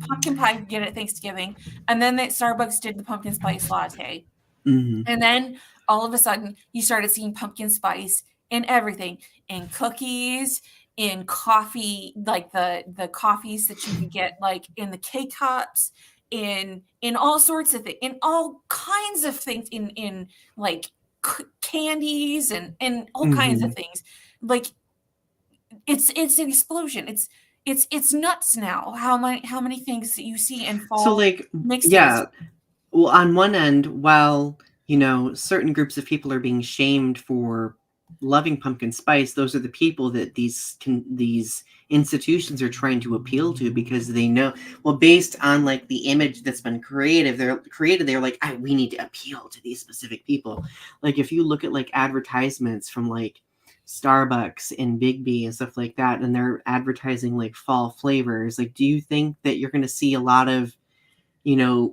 Pumpkin pie you get at Thanksgiving, and then that Starbucks did the pumpkin spice latte. mhm, And then all of a sudden, you started seeing pumpkin spice in everything, in cookies, in coffee, like the coffees that you could get like in the K-cups, in all sorts of things, in all kinds of things, in like candies and all kinds of mhm. things. Like it's an explosion. It's nuts now how many things that you see in So, fall like, mixes. yeah, well, on one end, while, certain groups of people are being shamed for loving pumpkin spice, those are the people that these institutions are trying to appeal to, because they know, well, based on like the image that's been they're like, we need to appeal to these specific people. Like, if you look at like advertisements from like Starbucks and Big B and stuff like that, and they're advertising like fall flavors, like, do you think that you're going to see a lot of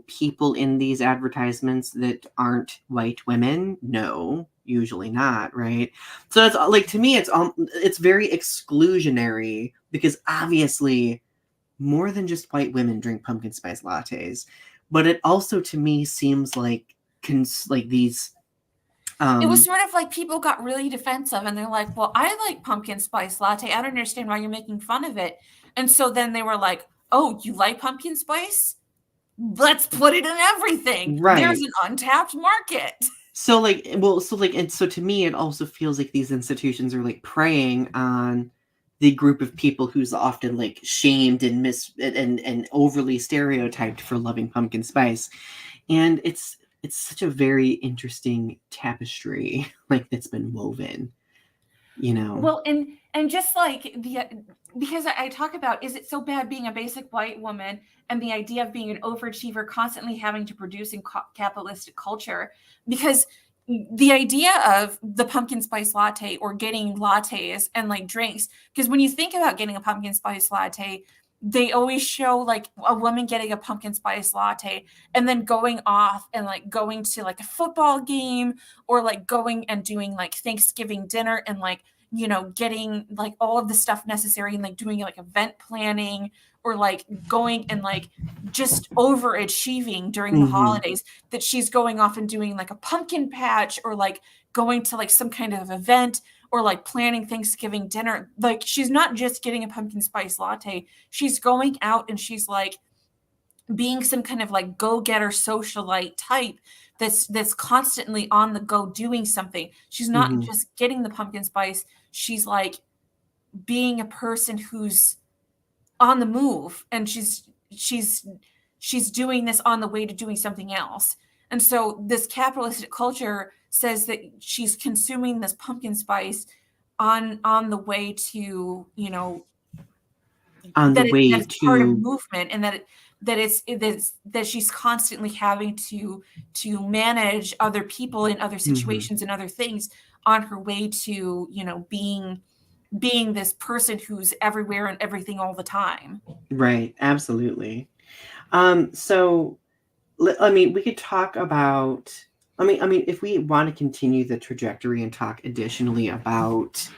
people in these advertisements that aren't white women? No, usually not, right? So it's like, to me, it's very exclusionary, because obviously more than just white women drink pumpkin spice lattes, but it also to me seems like like these It was um sort of like people got really defensive and they're like, "Well, I like pumpkin spice latte. I don't understand why you're making fun of it." And so then they were like, "Oh, you like pumpkin spice? Let's put it in everything. There's right. an untapped market." So, like, well, so, like, and so to me, it also feels like these institutions are like preying on the group of people who's often like shamed and and overly stereotyped for loving pumpkin spice. And it's such a very interesting tapestry, like, that's been woven, you know. Well, and just like because I talk about, is it so bad being a basic white woman and the idea of being an overachiever, constantly having to produce in capitalistic culture? Because the idea of the pumpkin spice latte or getting lattes and like drinks, because when you think about getting a pumpkin spice latte, they always show like a woman getting a pumpkin spice latte and then going off and like going to like a football game, or like going and doing like Thanksgiving dinner and like, getting like all of the stuff necessary and like doing like event planning, or like going and like just overachieving during the Mhm. holidays, that she's going off and doing like a pumpkin patch, or like going to like some kind of event, or like planning Thanksgiving dinner. Like she's not just getting a pumpkin spice latte, she's going out and she's like being some kind of like go-getter socialite type that's constantly on the go doing something. She's not Mhm. just getting the pumpkin spice, she's like being a person who's on the move, and she's doing this on the way to doing something else. And so this capitalistic culture says that she's consuming this pumpkin spice on the way to, you know, On the that way it's part of to movement, and that she's constantly having to manage other people in other situations and other things on her way to, you know, being this person who's everywhere and everything all the time. Right, absolutely. So I mean, we could talk about. I mean, if we want to continue the trajectory and talk additionally about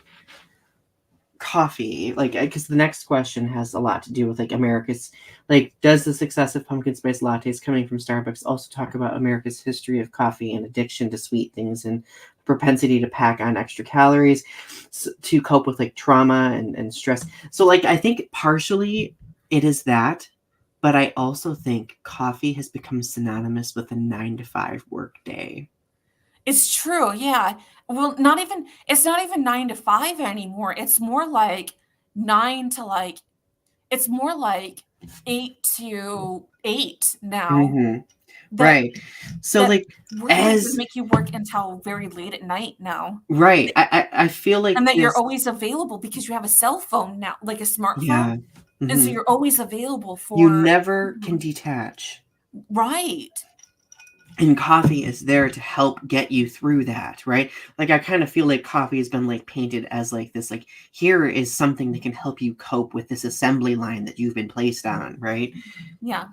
coffee, like, because the next question has a lot to do with like America's, like, does the success of pumpkin spice lattes coming from Starbucks also talk about America's history of coffee and addiction to sweet things and propensity to pack on extra calories to cope with like trauma and stress? So, like, I think partially it is that. But I also think coffee has become synonymous with a 9 to 5 work day. It's true, yeah. Well, it's not even 9 to 5 anymore. It's more like 9 to like it's more like 8 to 8 now. Mm-hmm. That Right. So, that like, work week would as make you work until very late at night now. right, I feel like And that you're this. always available because you have a cell phone now, like a smartphone, Yeah. and so Hmm. you're always available You for never can detach. right. And coffee is there to help get you through that, right? Like, I kind of feel like coffee has been like painted as like this, like, here is something that can help you cope with this assembly line that you've been placed on, right? Yeah.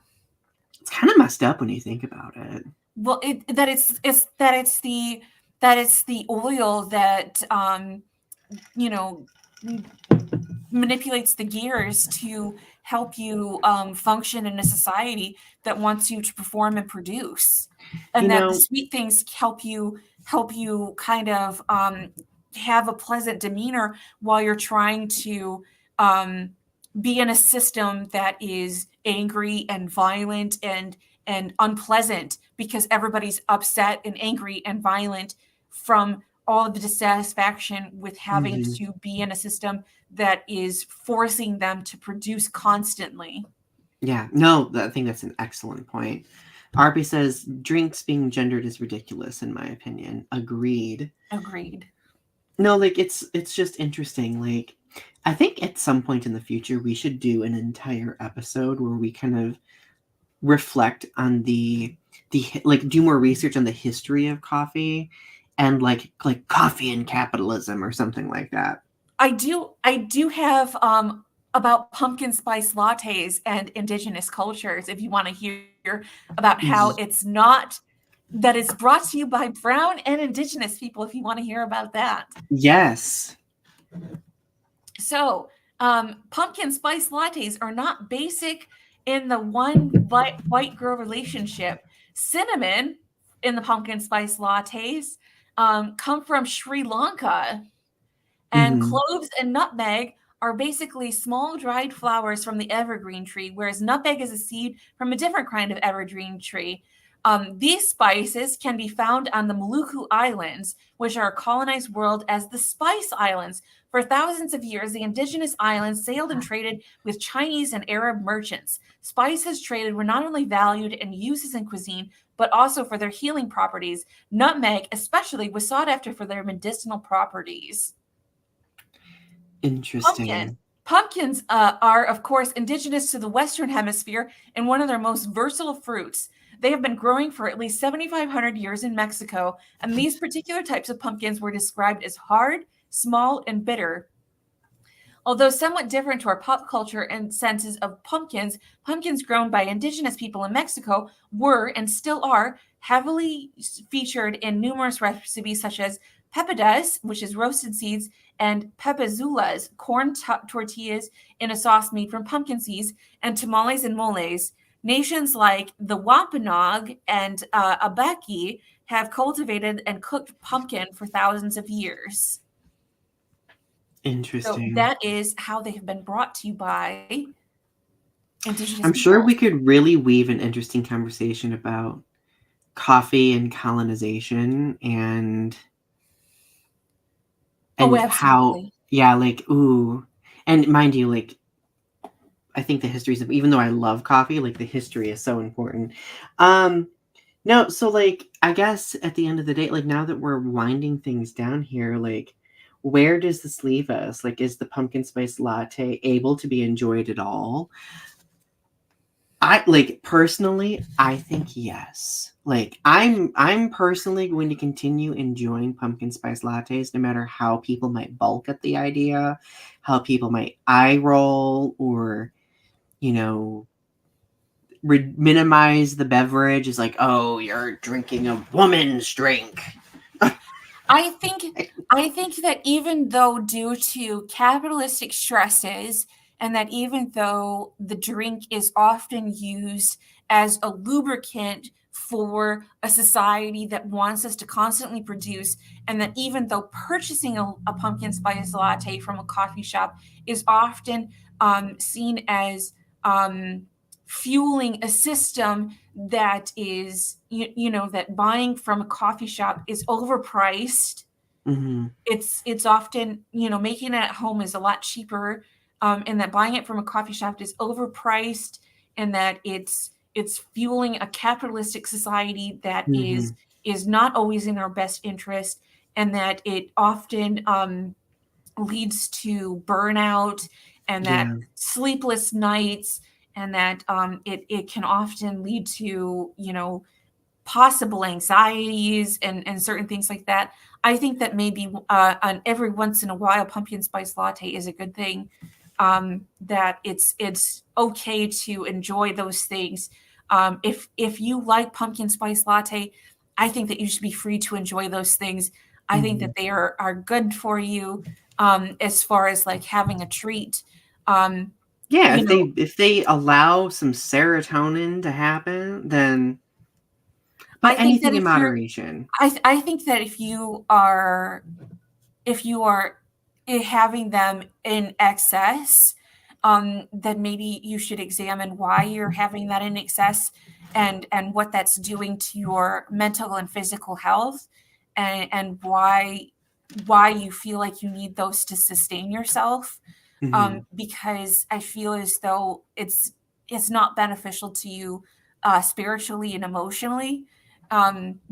It's kind of messed up when you think about it. Well, that it's the oil that you know, manipulates the gears to help you function in a society that wants you to perform and produce, You and that the know, sweet things help you kind of have a pleasant demeanor while you're trying to um, be in a system that is angry and violent and unpleasant because everybody's upset and angry and violent from all of the dissatisfaction with having mhm. to be in a system that is forcing them to produce constantly. Yeah, no, I think that's an excellent point. Arby says drinks being gendered is ridiculous, in my opinion. Agreed. Agreed. No, like, it's just interesting. Like, I think at some point in the future we should do an entire episode where we kind of reflect on the like, do more research on the history of coffee and like coffee and capitalism or something like that. I do have about pumpkin spice lattes and indigenous cultures if you want to hear about how it's not that it's brought to you by brown and indigenous people if you want to hear about that. Yes. So, pumpkin spice lattes are not basic in the one white girl relationship. Cinnamon in the pumpkin spice lattes come from Sri Lanka, and Hmm. cloves and nutmeg are basically small dried flowers from the evergreen tree, whereas nutmeg is a seed from a different kind of evergreen tree. These spices can be found on the Maluku Islands, which are a colonized world as the Spice Islands. For thousands of years, the indigenous islands sailed and traded with Chinese and Arab merchants. Spices traded were not only valued in uses in cuisine, but also for their healing properties. Nutmeg, especially, was sought after for their medicinal properties. Pumpkin. Interesting. Pumpkins are, of course, indigenous to the Western Hemisphere and one of their most versatile fruits. They have been growing for at least 7,500 years in Mexico, and these particular types of pumpkins were described as hard, small, and bitter. Although somewhat different to our pop culture and senses of pumpkins, pumpkins grown by indigenous people in Mexico were and still are heavily featured in numerous recipes such as pepadas, which is roasted seeds, and pepazulas, corn tortillas in a sauce made from pumpkin seeds, and tamales and moles. Nations like the Wampanoag and Abaki have cultivated and cooked pumpkin for thousands of years. So Interesting. that is how they have been brought to you by indigenous I'm sure peoples. we could really weave an interesting conversation about coffee and colonization Oh, and how, absolutely. yeah, like, ooh. And mind you, like, I think the history is, even though I love coffee, like the history is so important. No, so like I guess at the end of the day, like now that we're winding things down here, like where does this leave us? Like, is the pumpkin spice latte able to be enjoyed at all? I like personally, I think yes. Like I'm personally going to continue enjoying pumpkin spice lattes no matter how people might balk at the idea, how people might eye roll or, you know, minimize the beverage is like, "Oh, you're drinking a woman's drink." I think that even though due to capitalistic stresses, and that even though the drink is often used as a lubricant for a society that wants us to constantly produce, and that even though purchasing a pumpkin spice latte from a coffee shop is often seen as fueling a system that is, that buying from a coffee shop is overpriced. Mm-hmm. It's often, making it at home is a lot cheaper, and that buying it from a coffee shop is overpriced, and that it's fueling a capitalistic society that Mm-hmm. is not always in our best interest, and that it often leads to burnout, and that Yeah. sleepless nights, and that it can often lead to, possible anxieties and certain things like that. I think that maybe an every once in a while pumpkin spice latte is a good thing. That it's okay to enjoy those things. If you like pumpkin spice latte, I think that you should be free to enjoy those things. I think Mm-hmm. that they are good for you, as far as like having a treat. Um, Yeah, you know, if they allow some serotonin to happen, then but I think that anything if in you're, moderation. I think that if you are having them in excess, then maybe you should examine why you're having that in excess, and what that's doing to your mental and physical health, and why you feel like you need those to sustain yourself. Mm-hmm. Because I feel as though it's not beneficial to you, spiritually and emotionally,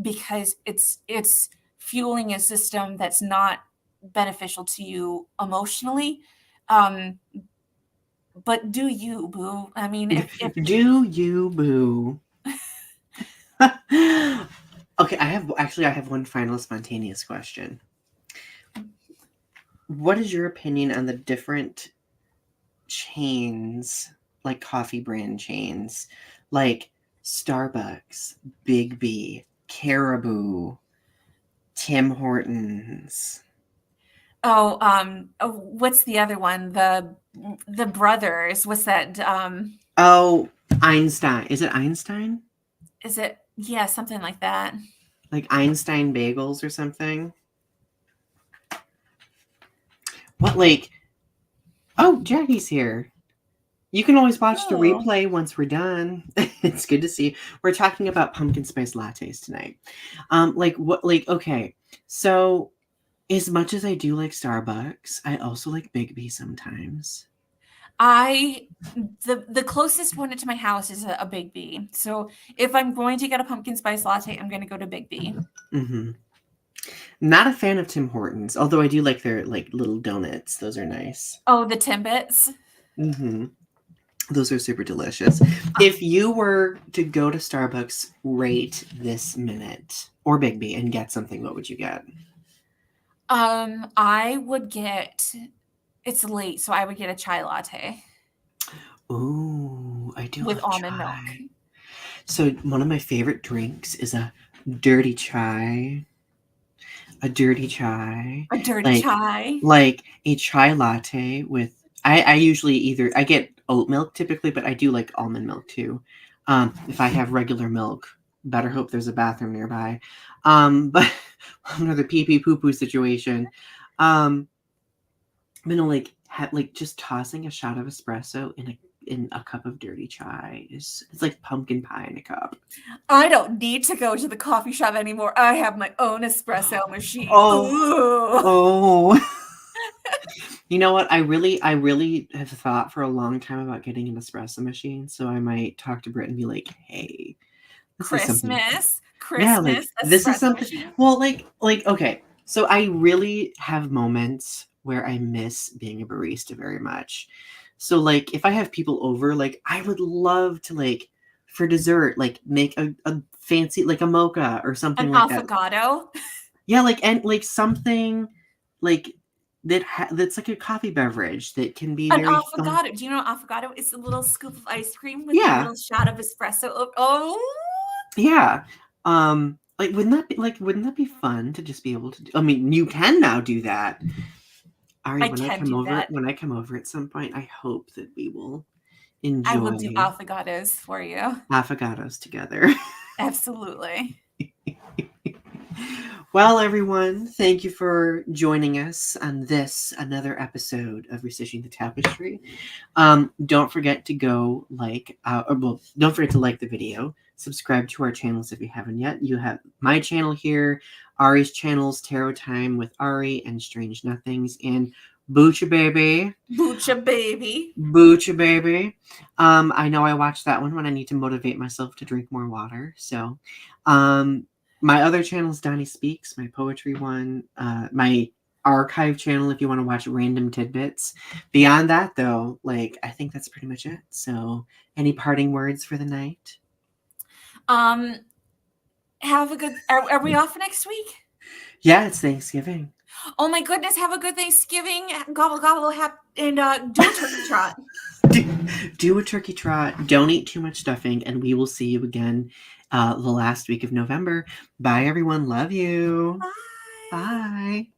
because it's fueling a system that's not beneficial to you emotionally. Um, but do you, boo? I mean, if Do you boo? Okay, I have one final spontaneous question. What is your opinion on the different chains, like coffee brand chains, like Starbucks, Big B, Caribou, Tim Hortons? what's the other one? The brothers. What's that? Oh, Einstein. Is it Einstein? Is it? Yeah, something like that. Like Einstein bagels or something? What, like, oh, Jackie's here. You can always watch the Oh. replay once we're done. It's good to see. We're talking about pumpkin spice lattes tonight. Okay. So as much as I do like Starbucks, I also like Big B sometimes. I the closest one to my house is a Big B. So if I'm going to get a pumpkin spice latte, I'm going to go to Big B. Hmm. Not a fan of Tim Hortons, although I do like their like little donuts. Those are nice. Oh, the Timbits. Hmm. Those are super delicious. If you were to go to Starbucks right this minute or Big B and get something, what would you get? I would get. It's late, so I would get a chai latte Ooh, I do with love almond milk. chai. So one of my favorite drinks is a dirty chai. A dirty chai. A dirty Like chai. like a chai latte with I usually either I get oat milk typically, but I do like almond milk too. If I have regular milk, better hope there's a bathroom nearby. But another pee pee poo poo situation. Um, like like just tossing a shot of espresso in a cup of dirty chai is it's like pumpkin pie in a cup. I don't need to go to the coffee shop anymore. I have my own espresso machine. Oh, Ooh. oh. You know what? I really have thought for a long time about getting an espresso machine. So I might talk to Britt and be like, hey, this is something. Yeah, Christmas like this is espresso something. machine. Well, okay. So I really have moments where I miss being a barista very much. So like if I have people over, like I would love to like for dessert, like make a fancy like a mocha or something An like that. affogato. Yeah, like and like something like that's like a coffee beverage that can be An very fun. affogato. Do you know what affogato is? A little scoop of ice cream with a Yeah. little shot of espresso. Oh, Yeah. Like wouldn't that be fun to just be able to do, I mean, you can now do that. Ari, I can do that. when I come over at some point, I hope that we will I will do enjoy affogatos for you. affogatos together. Absolutely. Well, everyone, thank you for joining us on this another episode of Restitching the Tapestry. Don't forget to go don't forget to like the video. Subscribe to our channels if you haven't yet. You have my channel here, Ari's channels, Tarot Time with Ari and Strange Nothings, and Boocha Baby. Boocha baby. Boocha Baby. I know I watch that one when I need to motivate myself to drink more water. So, my other channel is Donny Speaks, my poetry one, my archive channel if you want to watch random tidbits. Beyond that, though, like I think that's pretty much it. So, any parting words for the night? Have a good. Are we off next week? Yeah, it's Thanksgiving. Oh my goodness! Have a good Thanksgiving. Gobble gobble. And do a turkey trot. Do a turkey trot. Don't eat too much stuffing, and we will see you again the last week of November. Bye, everyone. Love you. Bye. Bye.